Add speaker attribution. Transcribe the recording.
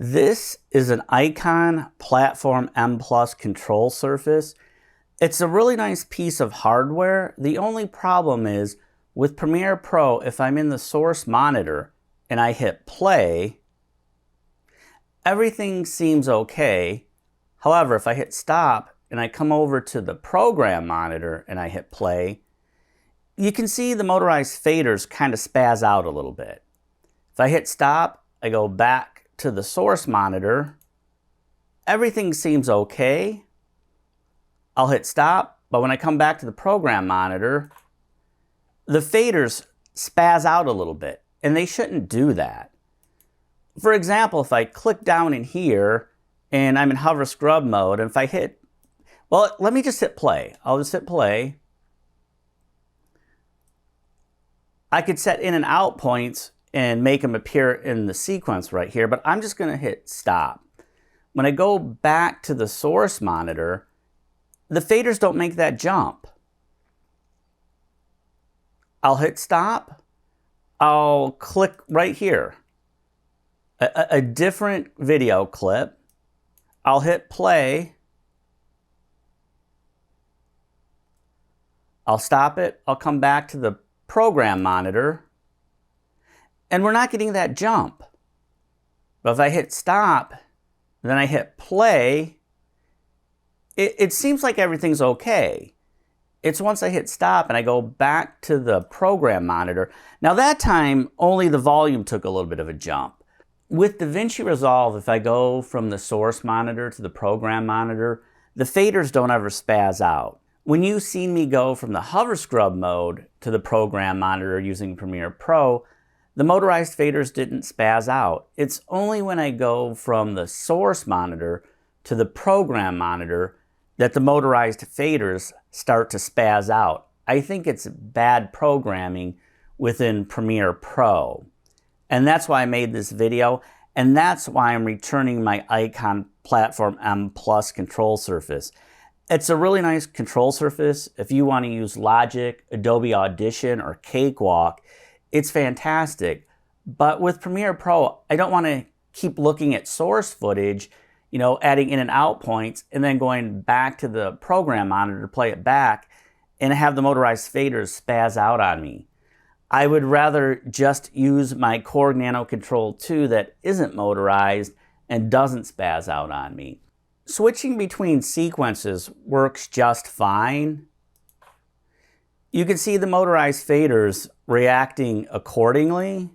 Speaker 1: This is an Icon Platform M Plus control surface. It's a really nice piece of hardware. The only problem is with Premiere Pro, if I'm in the source monitor and I hit play, everything seems okay. However, if I hit stop and I come over to the program monitor and I hit play, you can see the motorized faders kind of spaz out a little bit. If I hit stop, I go back to the source monitor, everything seems okay. I'll hit stop, but when I come back to the program monitor, the faders spaz out a little bit, and they shouldn't do that. For example, if I click down in here and I'm in hover scrub mode, and if I hit, well, let me just hit play. I'll just hit play. I could set in and out points and make them appear in the sequence right here, but I'm just going to hit stop. When I go back to the source monitor, the faders don't make that jump. I'll hit stop. I'll click right here, a different video clip. I'll hit play. I'll stop it. I'll come back to the program monitor. And we're not getting that jump. But if I hit stop, then I hit play, it seems like everything's okay. It's once I hit stop and I go back to the program monitor. Now that time, only the volume took a little bit of a jump. With DaVinci Resolve, if I go from the source monitor to the program monitor, the faders don't ever spaz out. When you've seen me go from the hover scrub mode to the program monitor using Premiere Pro, the motorized faders didn't spaz out. It's only when I go from the source monitor to the program monitor that the motorized faders start to spaz out. I think it's bad programming within Premiere Pro. And that's why I made this video, and that's why I'm returning my Icon Platform M Plus control surface. It's a really nice control surface. If you want to use Logic, Adobe Audition, or Cakewalk, it's fantastic. But with Premiere Pro, I don't want to keep looking at source footage, adding in and out points, and then going back to the program monitor to play it back and have the motorized faders spaz out on me. I would rather just use my Korg Nano Control 2 that isn't motorized and doesn't spaz out on me. Switching between sequences works just fine. You can see the motorized faders reacting accordingly.